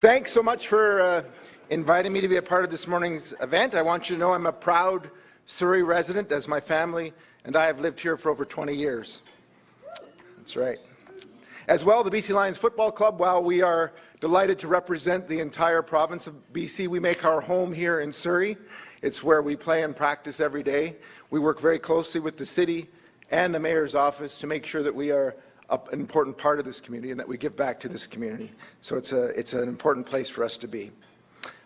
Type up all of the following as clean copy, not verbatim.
Thanks so much for inviting me to be a part of this morning's event. I want you to know I'm a proud Surrey resident, as my family and I have lived here for over 20 years. That's right. As well, the BC Lions Football Club, while we are delighted to represent the entire province of BC, we make our home here in Surrey. It's where we play and practice every day. We work very closely with the city and the Mayor's office to make sure that we are an important part of this community and that we give back to this community. So it's an important place for us to be.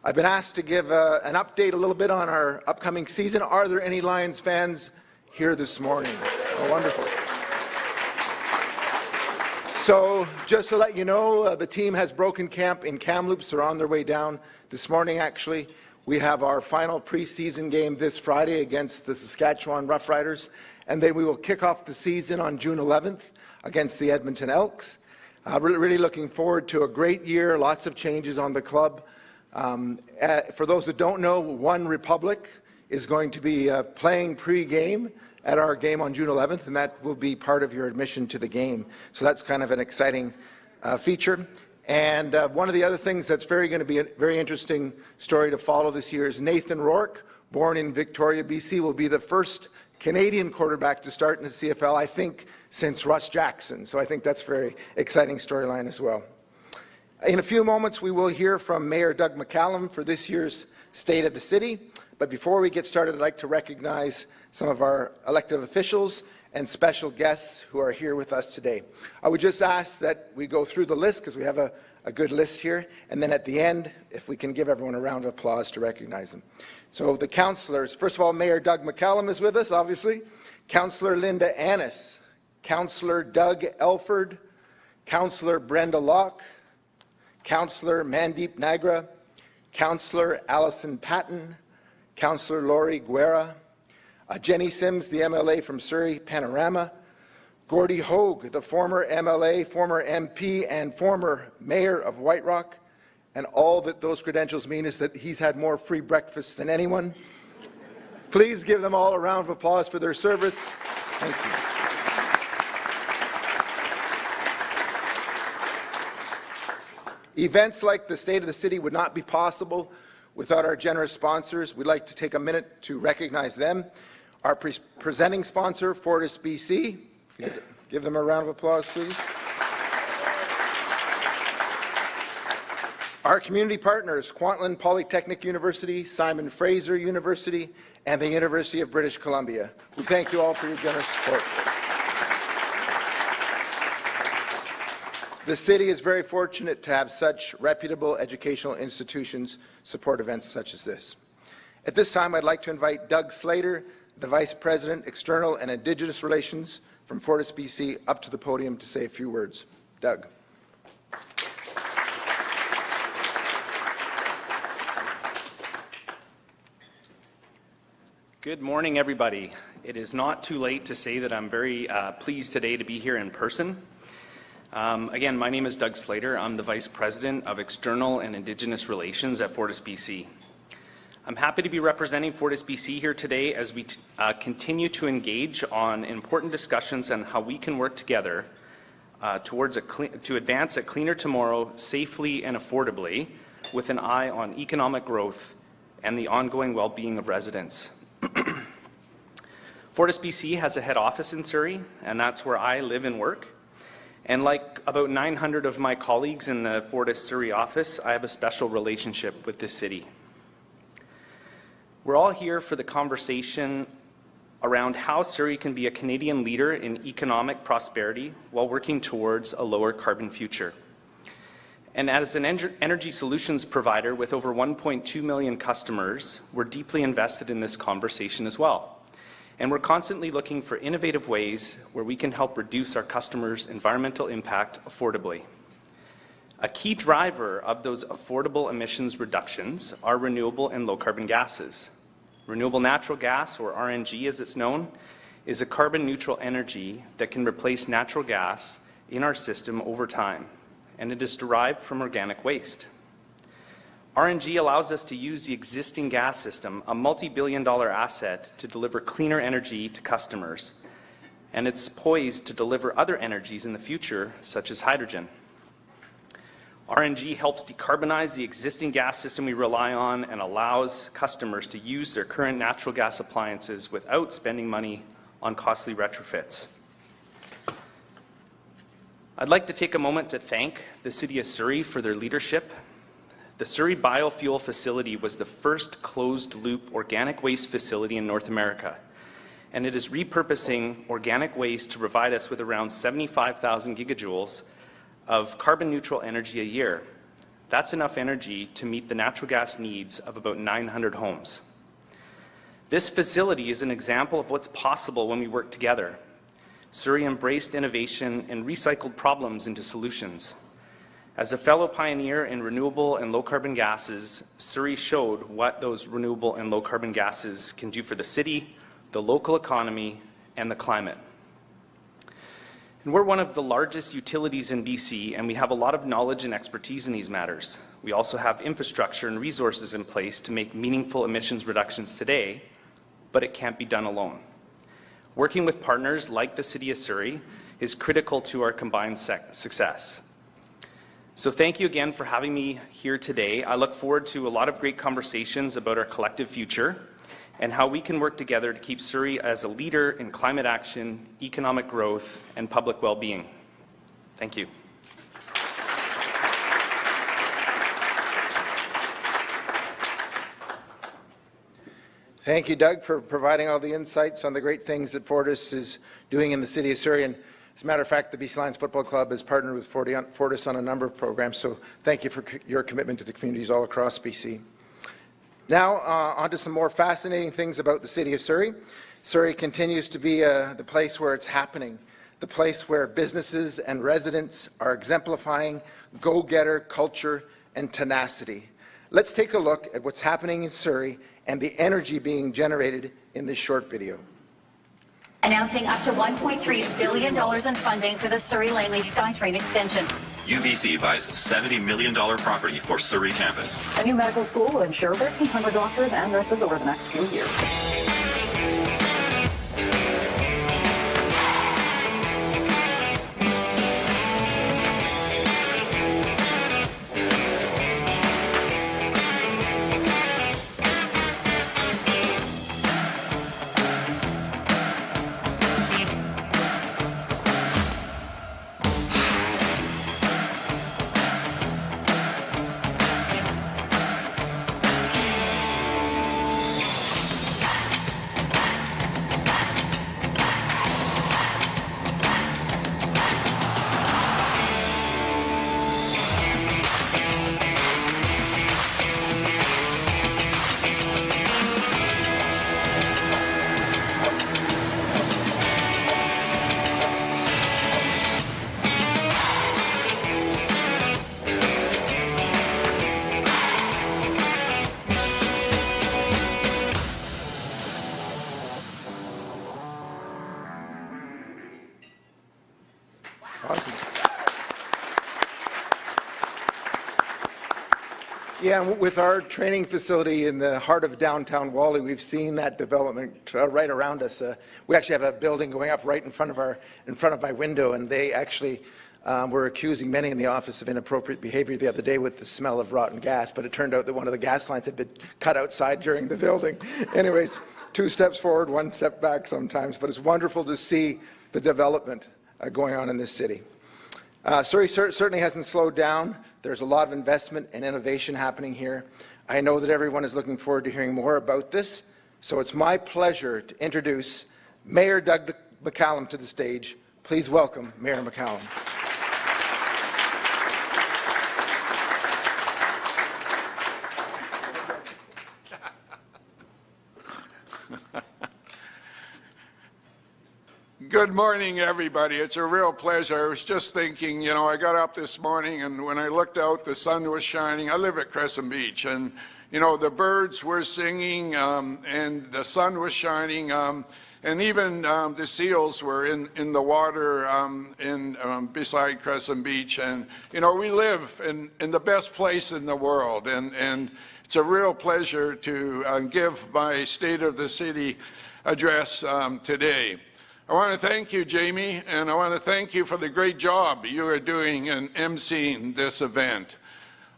I've been asked to give an update a little bit on our upcoming season. Are there any Lions fans here this morning? Oh, wonderful. So just to let you know, the team has broken camp in Kamloops. They're on their way down this morning, actually. We have our final preseason game this Friday against the Saskatchewan Roughriders, and then we will kick off the season on June 11th against the Edmonton Elks. Really looking forward to a great year, lots of changes on the club. For those that don't know, One Republic is going to be playing pre-game at our game on June 11th, and that will be part of your admission to the game. So that's kind of an exciting feature. And one of the other things that's going to be a very interesting story to follow this year is Nathan Rourke, born in Victoria, BC, will be the first Canadian quarterback to start in the CFL, I think, since Russ Jackson. So I think that's a very exciting storyline as well. In a few moments, we will hear from Mayor Doug McCallum for this year's State of the City. But before we get started, I'd like to recognize some of our elected officials and special guests who are here with us today. I would just ask that we go through the list because we have a good list here, and then at the end, if we can give everyone a round of applause to recognize them. So the councillors, first of all, Mayor Doug McCallum is with us, obviously. Councillor Linda Annis, Councillor Doug Elford, Councillor Brenda Locke, Councillor Mandeep Nagra, Councillor Alison Patton, Councillor Laurie Guerra, Jenny Sims, the MLA from Surrey Panorama, Gordie Hogue, the former MLA, former MP, and former Mayor of White Rock, and all that those credentials mean is that he's had more free breakfast than anyone. Please give them all a round of applause for their service. Thank you. Events like the State of the City would not be possible without our generous sponsors. We'd like to take a minute to recognize them. Our presenting sponsor, Fortis BC. Give them a round of applause, please. Our community partners, Kwantlen Polytechnic University, Simon Fraser University, and the University of British Columbia. We thank you all for your generous support. The city is very fortunate to have such reputable educational institutions support events such as this. At this time, I'd like to invite Doug Slater, the Vice President, External and Indigenous Relations from Fortis BC, up to the podium to say a few words. Doug. Good morning, everybody. It is not too late to say that I'm very pleased today to be here in person. Again, my name is Doug Slater. I'm the Vice President of External and Indigenous Relations at Fortis BC. I'm happy to be representing Fortis BC here today as we continue to engage on important discussions on how we can work together to advance a cleaner tomorrow safely and affordably with an eye on economic growth and the ongoing well-being of residents. Fortis BC has a head office in Surrey, and that's where I live and work. And like about 900 of my colleagues in the Fortis Surrey office, I have a special relationship with this city. We're all here for the conversation around how Surrey can be a Canadian leader in economic prosperity while working towards a lower carbon future. And as an energy solutions provider with over 1.2 million customers, we're deeply invested in this conversation as well. And we're constantly looking for innovative ways where we can help reduce our customers' environmental impact affordably. A key driver of those affordable emissions reductions are renewable and low-carbon gases. Renewable natural gas, or RNG as it's known, is a carbon-neutral energy that can replace natural gas in our system over time, and it is derived from organic waste. RNG allows us to use the existing gas system, a multi-billion-dollar asset, to deliver cleaner energy to customers, and it's poised to deliver other energies in the future, such as hydrogen. RNG helps decarbonize the existing gas system we rely on and allows customers to use their current natural gas appliances without spending money on costly retrofits. I'd like to take a moment to thank the City of Surrey for their leadership. The Surrey Biofuel Facility was the first closed-loop organic waste facility in North America, and it is repurposing organic waste to provide us with around 75,000 gigajoules of carbon-neutral energy a year. That's enough energy to meet the natural gas needs of about 900 homes. This facility is an example of what's possible when we work together. Surrey embraced innovation and recycled problems into solutions. As a fellow pioneer in renewable and low-carbon gases, Surrey showed what those renewable and low-carbon gases can do for the city, the local economy, and the climate. And we're one of the largest utilities in BC, and we have a lot of knowledge and expertise in these matters. We also have infrastructure and resources in place to make meaningful emissions reductions today, but it can't be done alone. Working with partners like the City of Surrey is critical to our combined success. So thank you again for having me here today. I look forward to a lot of great conversations about our collective future and how we can work together to keep Surrey as a leader in climate action, economic growth, and public well-being. Thank you. Thank you, Doug, for providing all the insights on the great things that Fortis is doing in the City of Surrey. And as a matter of fact, the BC Lions Football Club has partnered with Fortis on a number of programs, so thank you for your commitment to the communities all across BC. Now, on to some more fascinating things about the City of Surrey. Surrey continues to be the place where it's happening, the place where businesses and residents are exemplifying go-getter culture and tenacity. Let's take a look at what's happening in Surrey and the energy being generated in this short video. Announcing up to $1.3 billion in funding for the Surrey-Langley SkyTrain extension. UBC buys $70 million property for Surrey campus. A new medical school will ensure 1,300 doctors and nurses over the next few years. Yeah, and with our training facility in the heart of downtown Wally, we've seen that development right around us. We actually have a building going up right in front of my window, and they actually were accusing many in the office of inappropriate behavior the other day with the smell of rotten gas, but it turned out that one of the gas lines had been cut outside during the building. Anyways, 2 steps forward, 1 step back sometimes, but it's wonderful to see the development going on in this city. Surrey certainly hasn't slowed down. There's a lot of investment and innovation happening here. I know that everyone is looking forward to hearing more about this, so it's my pleasure to introduce Mayor Doug McCallum to the stage. Please welcome Mayor McCallum. Good morning, everybody. It's a real pleasure. I was just thinking, I got up this morning and when I looked out, the sun was shining. I live at Crescent Beach and, the birds were singing and the sun was shining and even the seals were in the water beside Crescent Beach. And, we live in the best place in the world and it's a real pleasure to give my State of the City address today. I want to thank you, Jamie, and I want to thank you for the great job you are doing in emceeing this event.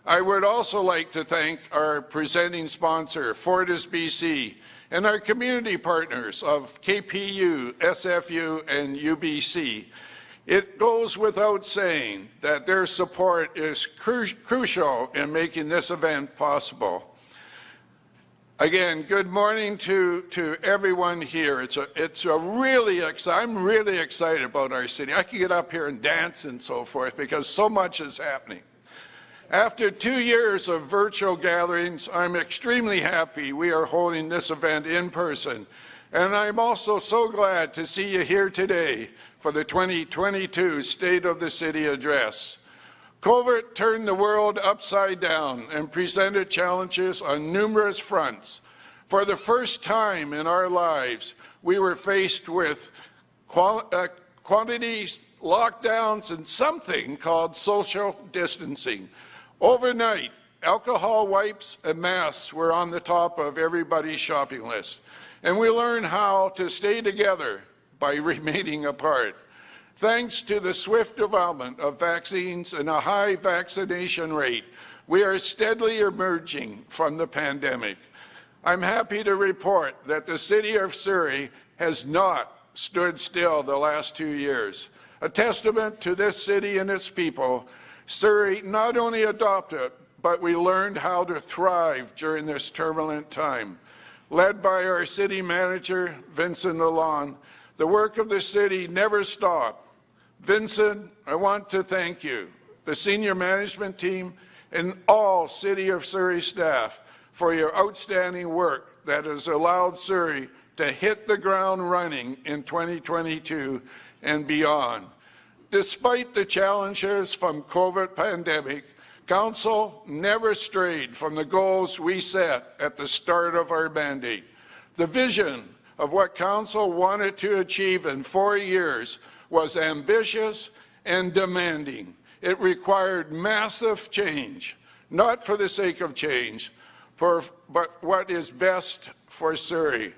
I would also like to thank our presenting sponsor, Fortis BC, and our community partners of KPU, SFU, and UBC. It goes without saying that their support is crucial in making this event possible. Again, good morning to everyone here. I'm really excited about our city. I can get up here and dance and so forth because so much is happening. After 2 years of virtual gatherings, I'm extremely happy we are holding this event in person. And I'm also so glad to see you here today for the 2022 State of the City Address. COVID turned the world upside down and presented challenges on numerous fronts. For the first time in our lives, we were faced with quantities, lockdowns, and something called social distancing. Overnight, alcohol wipes and masks were on the top of everybody's shopping list. And we learned how to stay together by remaining apart. Thanks to the swift development of vaccines and a high vaccination rate, we are steadily emerging from the pandemic. I'm happy to report that the City of Surrey has not stood still the last 2 years. A testament to this city and its people, Surrey not only adopted, but we learned how to thrive during this turbulent time. Led by our city manager, Vincent Lalonde, the work of the city never stopped. Vincent, I want to thank you, the senior management team, and all City of Surrey staff for your outstanding work that has allowed Surrey to hit the ground running in 2022 and beyond. Despite the challenges from COVID pandemic, Council never strayed from the goals we set at the start of our mandate. The vision of what Council wanted to achieve in 4 years was ambitious and demanding. It required massive change, not for the sake of change, but what is best for Surrey.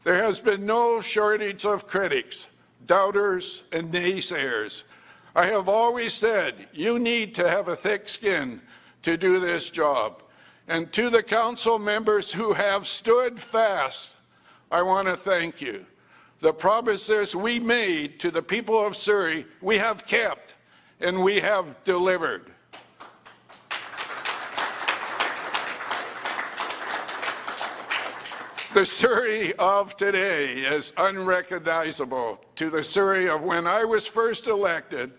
There has been no shortage of critics, doubters, and naysayers. I have always said you need to have a thick skin to do this job. And to the council members who have stood fast, I want to thank you. The promises we made to the people of Surrey, we have kept and we have delivered. The Surrey of today is unrecognizable to the Surrey of when I was first elected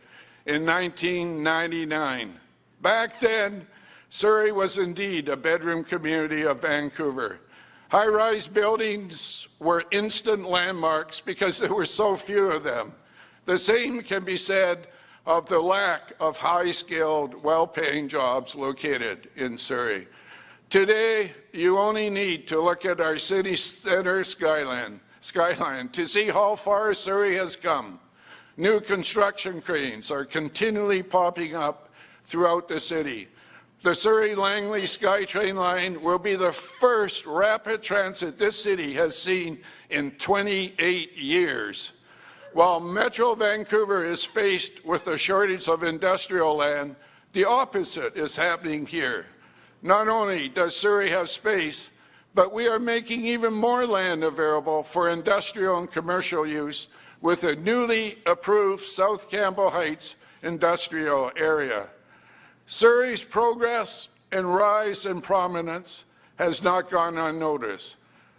in 1999. Back then, Surrey was indeed a bedroom community of Vancouver. High-rise buildings were instant landmarks because there were so few of them. The same can be said of the lack of high-skilled, well-paying jobs located in Surrey. Today, you only need to look at our city center skyline to see how far Surrey has come. New construction cranes are continually popping up throughout the city. The Surrey-Langley SkyTrain line will be the first rapid transit this city has seen in 28 years. While Metro Vancouver is faced with a shortage of industrial land, the opposite is happening here. Not only does Surrey have space, but we are making even more land available for industrial and commercial use with a newly approved South Campbell Heights industrial area. Surrey's progress and rise in prominence has not gone unnoticed.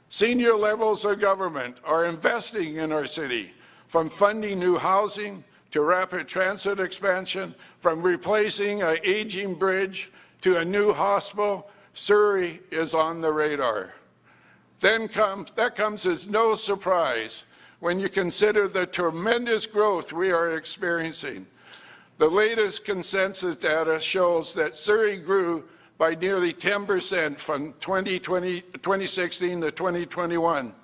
Senior levels of government are investing in our city, from funding new housing to rapid transit expansion, from replacing an aging bridge to a new hospital. Surrey is on the radar. That comes as no surprise when you consider the tremendous growth we are experiencing. The latest consensus data shows that Surrey grew by nearly 10% from 2016 to 2021,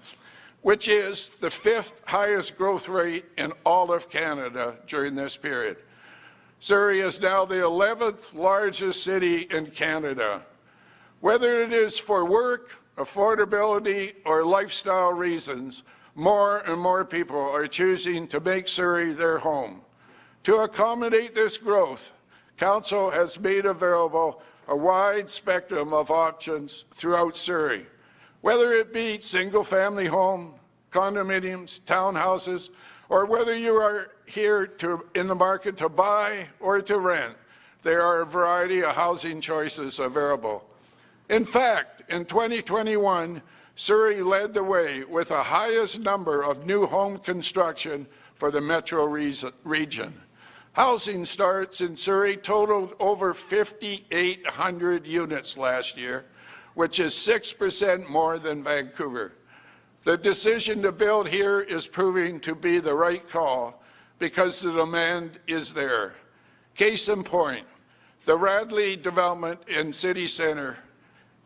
which is the 5th highest growth rate in all of Canada during this period. Surrey is now the 11th largest city in Canada. Whether it is for work, affordability, or lifestyle reasons, more and more people are choosing to make Surrey their home. To accommodate this growth, Council has made available a wide spectrum of options throughout Surrey, whether it be single-family home, condominiums, townhouses, or whether you are here in the market to buy or to rent. There are a variety of housing choices available. In fact, in 2021, Surrey led the way with the highest number of new home construction for the metro region. Housing starts in Surrey totaled over 5,800 units last year, which is 6% more than Vancouver. The decision to build here is proving to be the right call because the demand is there. Case in point, the Radley development in City Centre.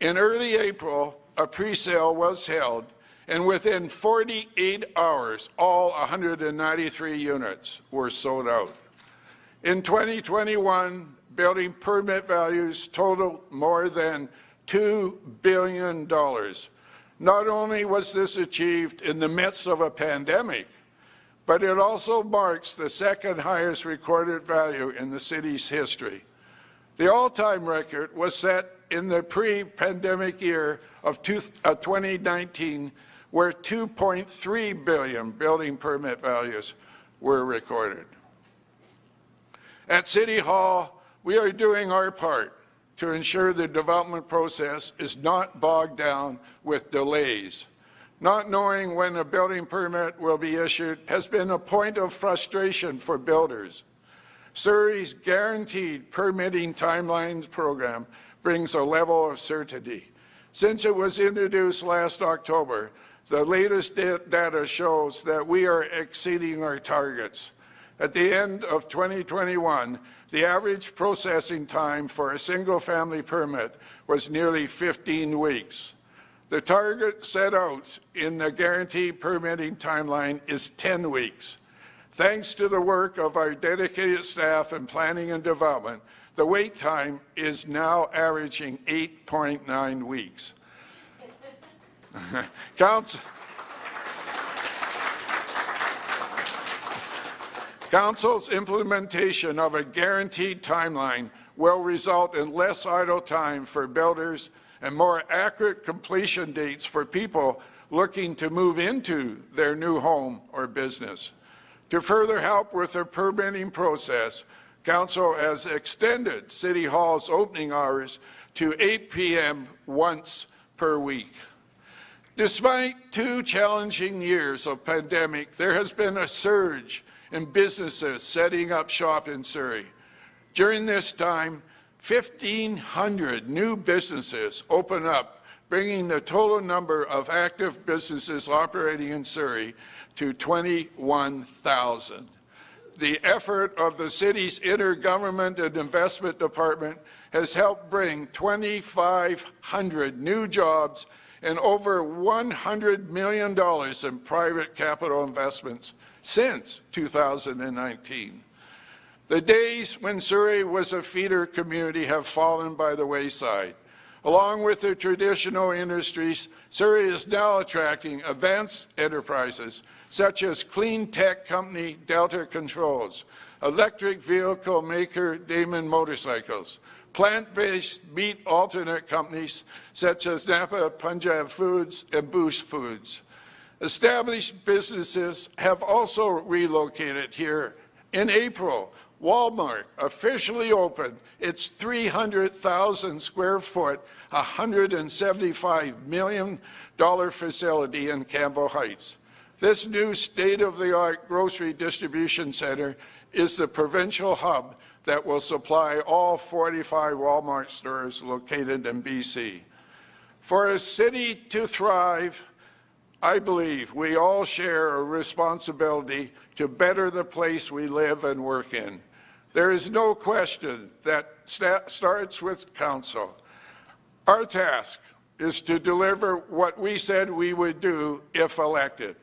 In early April, a pre-sale was held, and within 48 hours, all 193 units were sold out. In 2021, building permit values totaled more than $2 billion. Not only was this achieved in the midst of a pandemic, but it also marks the second highest recorded value in the city's history. The all-time record was set in the pre-pandemic year of 2019, where 2.3 billion building permit values were recorded. At City Hall, we are doing our part to ensure the development process is not bogged down with delays. Not knowing when a building permit will be issued has been a point of frustration for builders. Surrey's Guaranteed Permitting Timelines program brings a level of certainty. Since it was introduced last October, the latest data shows that we are exceeding our targets. At the end of 2021, the average processing time for a single-family permit was nearly 15 weeks. The target set out in the Guaranteed Permitting Timeline is 10 weeks. Thanks to the work of our dedicated staff in planning and development, the wait time is now averaging 8.9 weeks. Council's implementation of a guaranteed timeline will result in less idle time for builders and more accurate completion dates for people looking to move into their new home or business. To further help with the permitting process, Council has extended City Hall's opening hours to 8 p.m. once per week. Despite 2 challenging years of pandemic, there has been a surge in businesses setting up shop in Surrey. During this time, 1,500 new businesses opened up, bringing the total number of active businesses operating in Surrey to 21,000. The effort of the city's Intergovernment and Investment Department has helped bring 2,500 new jobs and over $100 million in private capital investments since 2019. The days when Surrey was a feeder community have fallen by the wayside. Along with the traditional industries, Surrey is now attracting advanced enterprises such as clean tech company Delta Controls, electric vehicle maker Damon Motorcycles, plant-based meat alternate companies such as Napa Punjab Foods and Boost Foods. Established businesses have also relocated here. In April, Walmart officially opened its 300,000 square foot, $175 million facility in Campbell Heights. This new state-of-the-art grocery distribution center is the provincial hub that will supply all 45 Walmart stores located in BC. For a city to thrive, I believe we all share a responsibility to better the place we live and work in. There is no question that starts with Council. Our task is to deliver what we said we would do if elected,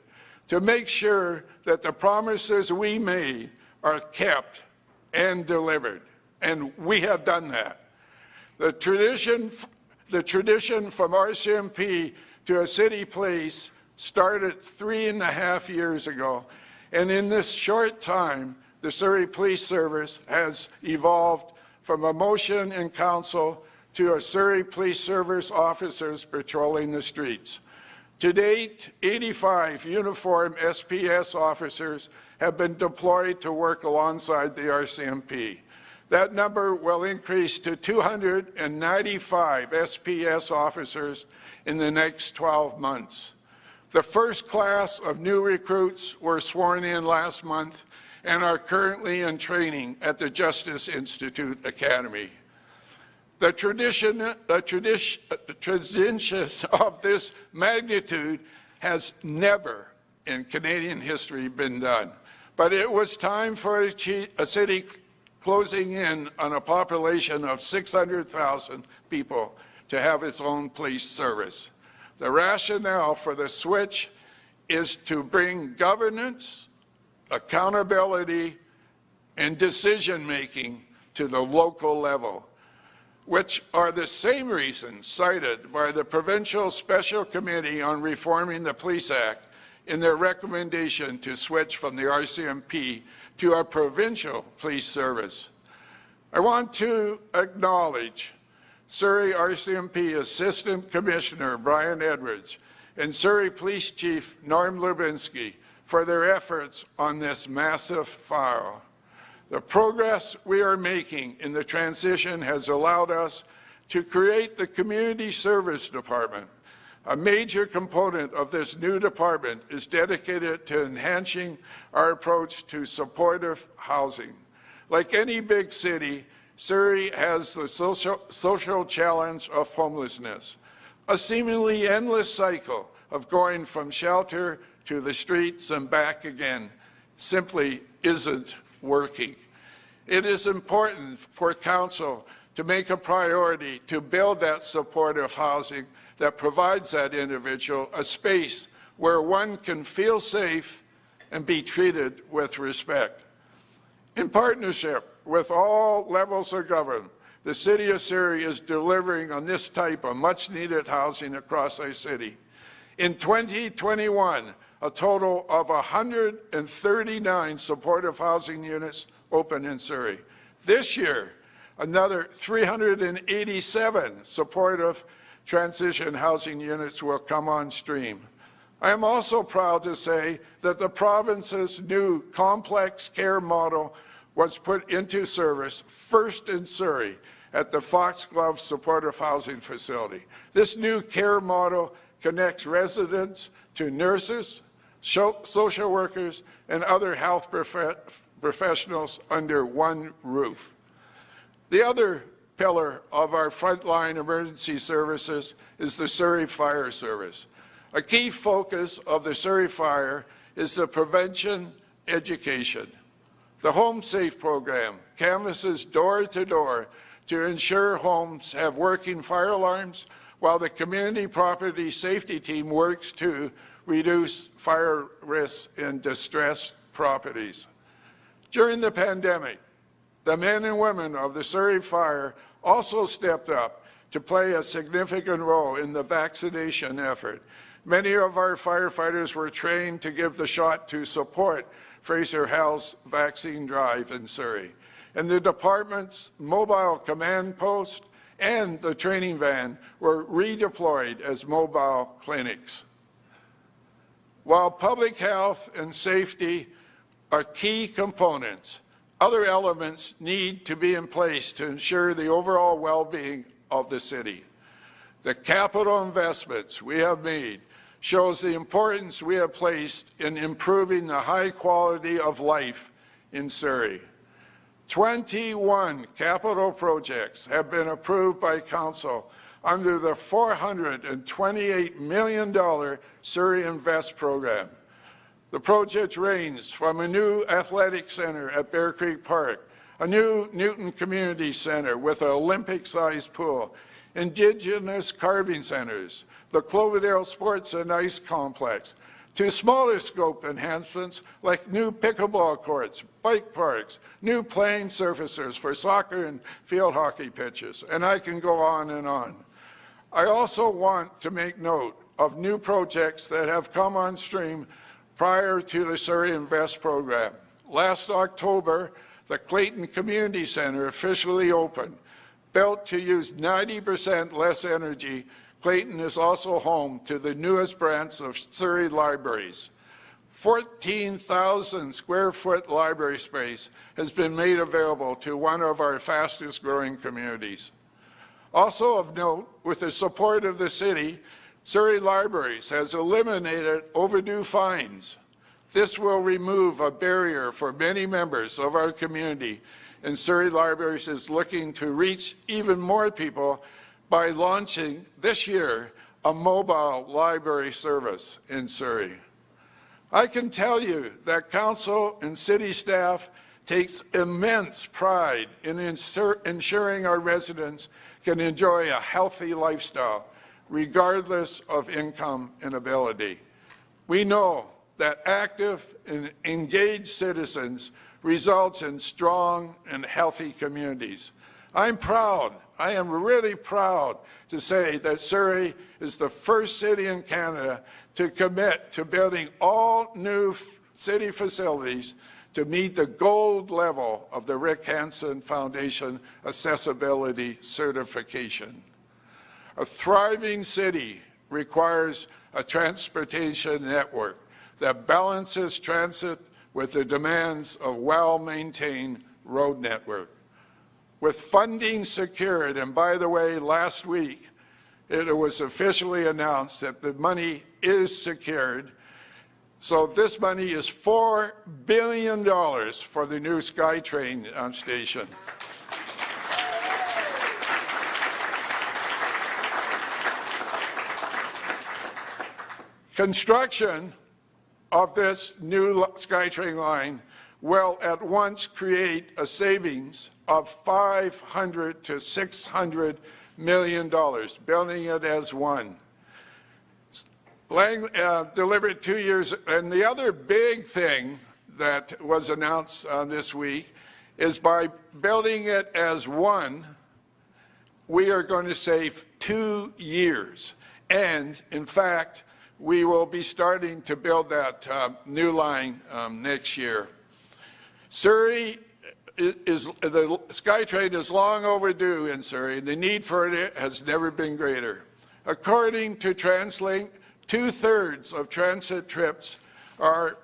to make sure that the promises we made are kept and delivered, and we have done that. The tradition from RCMP to a city place started 3.5 years ago, and in this short time, the Surrey Police Service has evolved from a motion in council to a Surrey Police Service officers patrolling the streets. To date, 85 uniformed SPS officers have been deployed to work alongside the RCMP. That number will increase to 295 SPS officers in the next 12 months. The first class of new recruits were sworn in last month and are currently in training at the Justice Institute Academy. The transition of this magnitude has never in Canadian history been done, but it was time for a city closing in on a population of 600,000 people to have its own police service. The rationale for the switch is to bring governance, accountability, and decision-making to the local level, which are the same reasons cited by the Provincial Special Committee on Reforming the Police Act in their recommendation to switch from the RCMP to a provincial police service. I want to acknowledge Surrey RCMP Assistant Commissioner Brian Edwards and Surrey Police Chief Norm Lubinsky for their efforts on this massive file. The progress we are making in the transition has allowed us to create the Community Service Department. A major component of this new department is dedicated to enhancing our approach to supportive housing. Like any big city, Surrey has the social challenge of homelessness, a seemingly endless cycle of going from shelter to the streets and back again simply isn't working. It is important for Council to make a priority to build that supportive housing that provides that individual a space where one can feel safe and be treated with respect. In partnership with all levels of government, the City of Surrey is delivering on this type of much-needed housing across our city. In 2021, a total of 139 supportive housing units opened in Surrey. This year, another 387 supportive transition housing units will come on stream. I am also proud to say that the province's new complex care model was put into service first in Surrey at the Foxglove Supportive Housing Facility. This new care model connects residents to nurses, social workers, and other health professionals under one roof. The other pillar of our frontline emergency services is the Surrey Fire Service. A key focus of the Surrey Fire is the prevention education. The Home Safe program canvasses door to door to ensure homes have working fire alarms, while the community property safety team works to reduce fire risks in distressed properties. During the pandemic, the men and women of the Surrey Fire also stepped up to play a significant role in the vaccination effort. Many of our firefighters were trained to give the shot to support Fraser Hell's vaccine drive in Surrey. And the department's mobile command post and the training van were redeployed as mobile clinics. While public health and safety are key components, other elements need to be in place to ensure the overall well-being of the city. The capital investments we have made shows the importance we have placed in improving the high quality of life in Surrey. 21 capital projects have been approved by Council under the $428 million Surrey Invest program. The projects range from a new athletic centre at Bear Creek Park, a new Newton Community Centre with an Olympic-sized pool, Indigenous carving centres, the Cloverdale Sports and Ice Complex, to smaller scope enhancements like new pickleball courts, bike parks, new playing surfaces for soccer and field hockey pitches, and I can go on and on. I also want to make note of new projects that have come on stream prior to the Surrey Invest program. Last October, the Clayton Community Centre officially opened. Built to use 90% less energy, Clayton is also home to the newest branch of Surrey libraries. 14,000 square foot library space has been made available to one of our fastest growing communities. Also of note, with the support of the city, Surrey Libraries has eliminated overdue fines. This will remove a barrier for many members of our community, and Surrey Libraries is looking to reach even more people by launching this year a mobile library service in Surrey. I can tell you that council and city staff takes immense pride in ensuring our residents can enjoy a healthy lifestyle, regardless of income and ability. We know that active and engaged citizens results in strong and healthy communities. I'm proud, I am really proud to say that Surrey is the first city in Canada to commit to building all new city facilities to meet the gold level of the Rick Hansen Foundation Accessibility Certification. A thriving city requires a transportation network that balances transit with the demands of well-maintained road network. With funding secured, and by the way, last week it was officially announced that the money is secured. So this money is $4 billion for the new SkyTrain station. Construction of this new SkyTrain line will at once create a savings of $500 to $600 million, building it as one. Delivered 2 years, and the other big thing that was announced this week is by building it as one, we are going to save 2 years. And in fact, we will be starting to build that new line next year. Surrey the SkyTrain is long overdue in Surrey. The need for it has never been greater. According to TransLink, 2/3 of transit trips are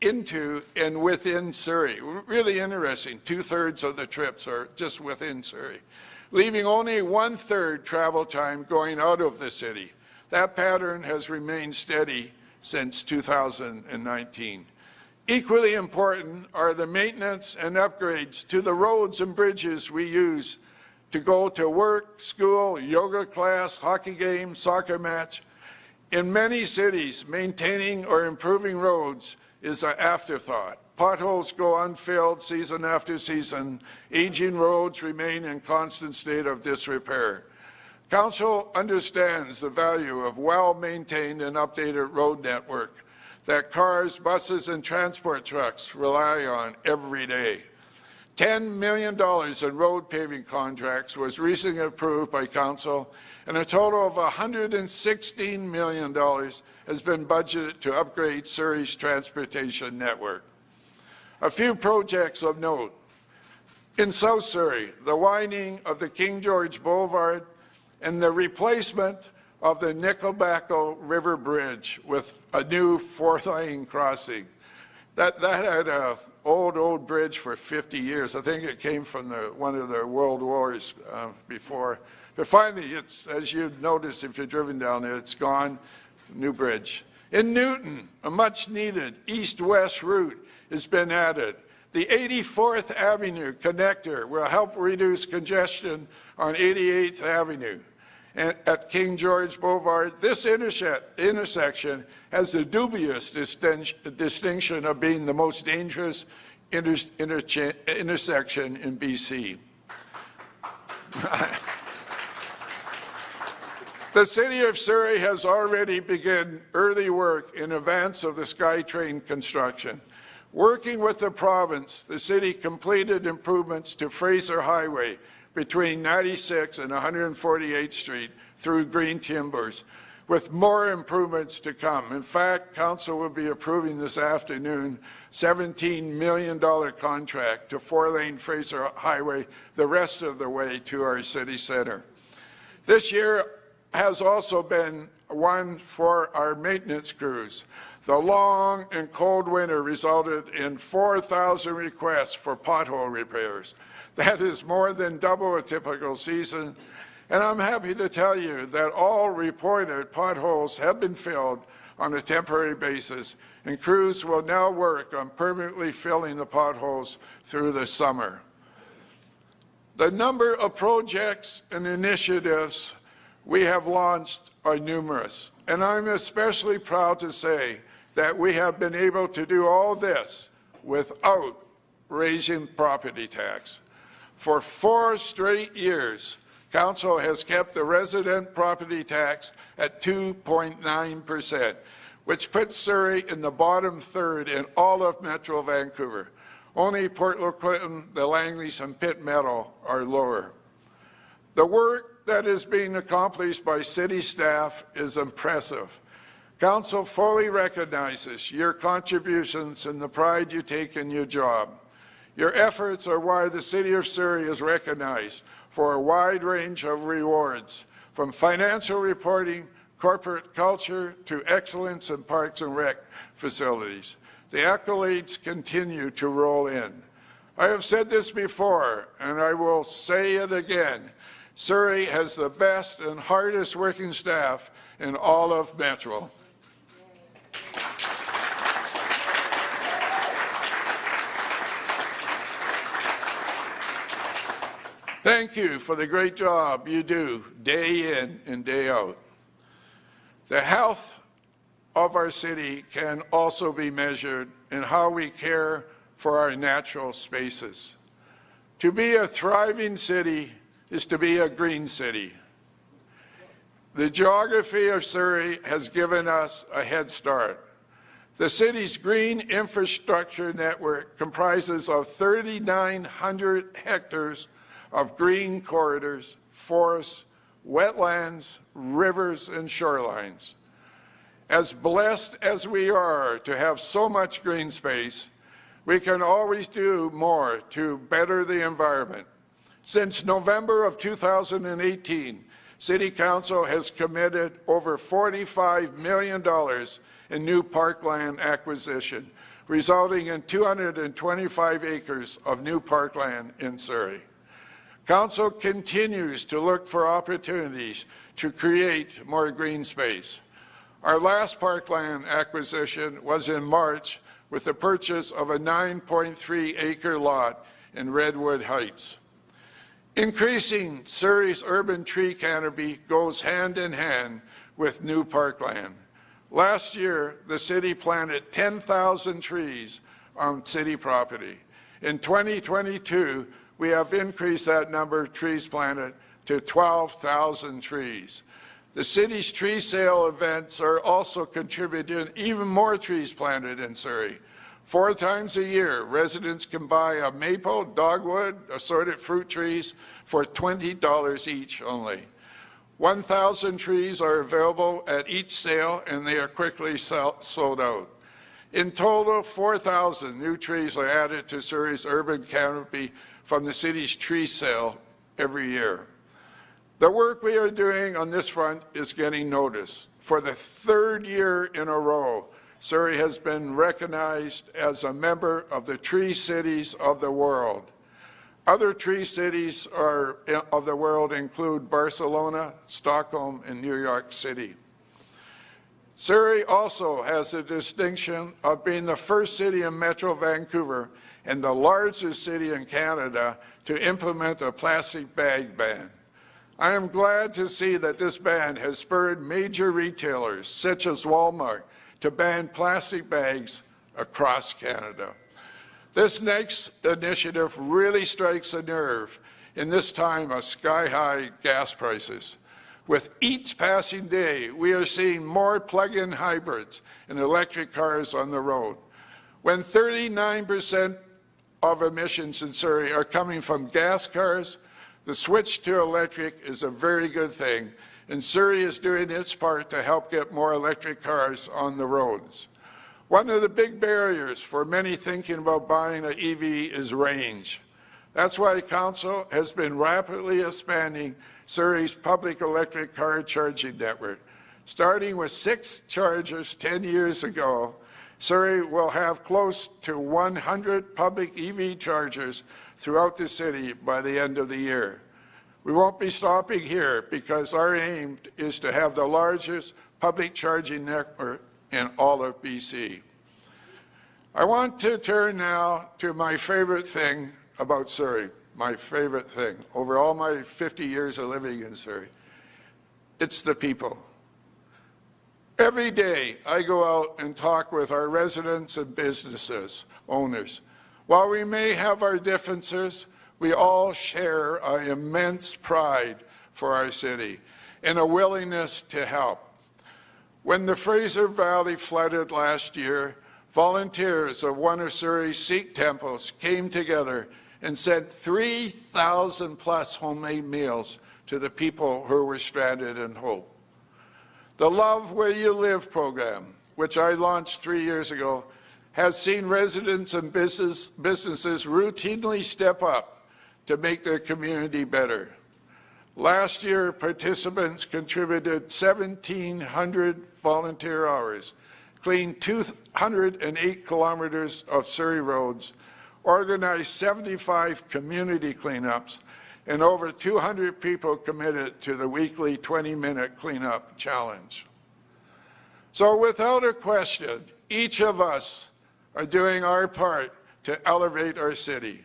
into and within Surrey. Really interesting. 2/3 of the trips are just within Surrey, leaving only 1/3 travel time going out of the city. That pattern has remained steady since 2019. Equally important are the maintenance and upgrades to the roads and bridges we use to go to work, school, yoga class, hockey game, soccer match. In many cities, maintaining or improving roads is an afterthought. Potholes go unfilled season after season. Aging roads remain in constant state of disrepair. Council understands the value of well-maintained and updated road network that cars, buses, and transport trucks rely on every day. $10 million in road paving contracts was recently approved by Council, and a total of $116 million has been budgeted to upgrade Surrey's transportation network. A few projects of note. In South Surrey, the widening of the King George Boulevard and the replacement of the Nickelbacko River Bridge with a new 4-lane crossing. That had an old bridge for 50 years. I think it came from one of the world wars before. But finally, it's, as you've noticed if you've driven down there, it's gone, new bridge. In Newton, a much-needed east-west route has been added. The 84th Avenue connector will help reduce congestion on 88th Avenue. And at King George Boulevard, this intersection has the dubious distinction of being the most dangerous intersection in BC. The City of Surrey has already begun early work in advance of the SkyTrain construction. Working with the province, the city completed improvements to Fraser Highway between 96 and 148th Street through Green Timbers. with more improvements to come. In fact, Council will be approving this afternoon $17 million contract to 4-lane Fraser Highway the rest of the way to our city centre. This year has also been one for our maintenance crews. The long and cold winter resulted in 4,000 requests for pothole repairs. That is more than double a typical season. And I'm happy to tell you that all reported potholes have been filled on a temporary basis, and crews will now work on permanently filling the potholes through the summer. The number of projects and initiatives we have launched are numerous, and I'm especially proud to say that we have been able to do all this without raising property tax. For 4 straight years, Council has kept the resident property tax at 2.9%, which puts Surrey in the bottom third in all of Metro Vancouver. Only Port Clinton, the Langleys, and Pitt Meadow are lower. The work that is being accomplished by city staff is impressive. Council fully recognizes your contributions and the pride you take in your job. Your efforts are why the City of Surrey is recognized for a wide range of rewards, from financial reporting, corporate culture, to excellence in parks and rec facilities. The accolades continue to roll in. I have said this before, and I will say it again. Surrey has the best and hardest working staff in all of Metro. Thank you for the great job you do day in and day out. The health of our city can also be measured in how we care for our natural spaces. To be a thriving city is to be a green city. The geography of Surrey has given us a head start. The city's green infrastructure network comprises of 3,900 hectares of green corridors, forests, wetlands, rivers, and shorelines. As blessed as we are to have so much green space, we can always do more to better the environment. Since November of 2018, City Council has committed over $45 million in new parkland acquisition, resulting in 225 acres of new parkland in Surrey. Council continues to look for opportunities to create more green space. Our last parkland acquisition was in March with the purchase of a 9.3-acre lot in Redwood Heights. Increasing Surrey's urban tree canopy goes hand in hand with new parkland. Last year, the city planted 10,000 trees on city property. In 2022, we have increased that number of trees planted to 12,000 trees. The city's tree sale events are also contributing even more trees planted in Surrey. 4 times a year, residents can buy a maple, dogwood, assorted fruit trees for $20 each only. 1,000 trees are available at each sale, and they are quickly sold out. In total, 4,000 new trees are added to Surrey's urban canopy from the city's tree sale every year. The work we are doing on this front is getting noticed. For the 3rd year in a row, Surrey has been recognized as a member of the Tree Cities of the World. Other tree cities of the world include Barcelona, Stockholm, and New York City. Surrey also has the distinction of being the first city in Metro Vancouver and the largest city in Canada to implement a plastic bag ban. I am glad to see that this ban has spurred major retailers, such as Walmart, to ban plastic bags across Canada. This next initiative really strikes a nerve in this time of sky-high gas prices. With each passing day, we are seeing more plug-in hybrids and electric cars on the road. When 39% of emissions in Surrey are coming from gas cars, the switch to electric is a very good thing, and Surrey is doing its part to help get more electric cars on the roads. One of the big barriers for many thinking about buying an EV is range. That's why Council has been rapidly expanding Surrey's public electric car charging network. Starting with 6 chargers 10 years ago, Surrey will have close to 100 public EV chargers throughout the city by the end of the year. We won't be stopping here because our aim is to have the largest public charging network in all of BC. I want to turn now to my favorite thing about Surrey, my favorite thing over all my 50 years of living in Surrey. It's the people. Every day I go out and talk with our residents and businesses, owners. While we may have our differences, we all share an immense pride for our city and a willingness to help. When the Fraser Valley flooded last year, volunteers of one of Surrey's Sikh temples came together and sent 3,000 plus homemade meals to the people who were stranded in Hope. The Love Where You Live program, which I launched 3 years ago, has seen residents and businesses routinely step up to make their community better. Last year, participants contributed 1,700 volunteer hours, cleaned 208 kilometers of Surrey roads, organized 75 community cleanups, and over 200 people committed to the weekly 20-minute cleanup challenge. So without a question, each of us are doing our part to elevate our city.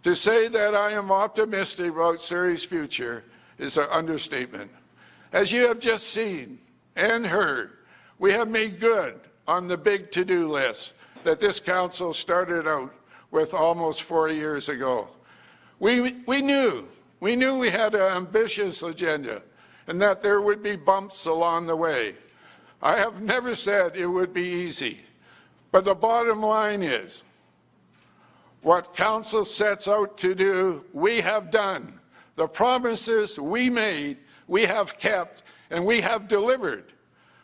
To say that I am optimistic about Surrey's future is an understatement. As you have just seen and heard, we have made good on the big to-do list that this council started out with almost 4 years ago. We knew we had an ambitious agenda and that there would be bumps along the way. I have never said it would be easy, but the bottom line is what council sets out to do, we have done. The promises we made, we have kept, and we have delivered.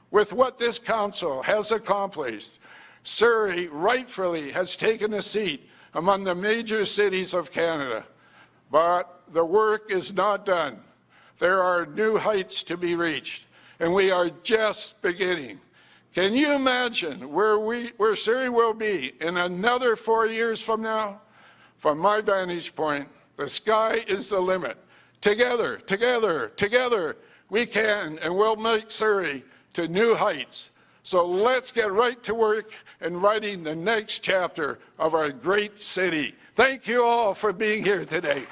With what this council has accomplished, Surrey rightfully has taken a seat among the major cities of Canada. But the work is not done. There are new heights to be reached, and we are just beginning. Can you imagine where Surrey will be in another 4 years from now? From my vantage point, the sky is the limit. Together, together, together, we can and will make Surrey to new heights. So let's get right to work in writing the next chapter of our great city. Thank you all for being here today.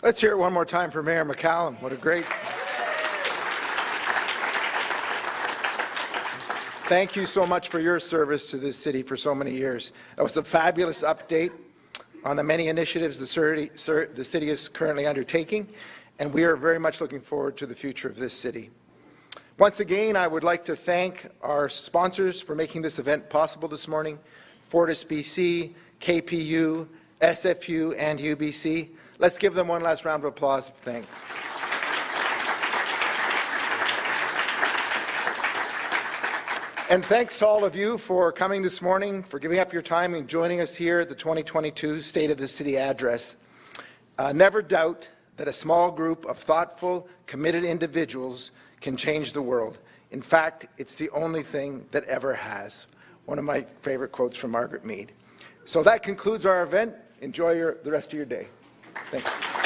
Let's hear it one more time for Mayor McCallum. What a great... Thank you so much for your service to this city for so many years. That was a fabulous update on the many initiatives the city is currently undertaking, and we are very much looking forward to the future of this city. Once again, I would like to thank our sponsors for making this event possible this morning, Fortis BC, KPU, SFU, and UBC. Let's give them one last round of applause of thanks. And thanks to all of you for coming this morning, for giving up your time and joining us here at the 2022 State of the City Address. Never doubt that a small group of thoughtful, committed individuals can change the world. In fact, it's the only thing that ever has. One of my favorite quotes from Margaret Mead. So that concludes our event. Enjoy the rest of your day. Thank you.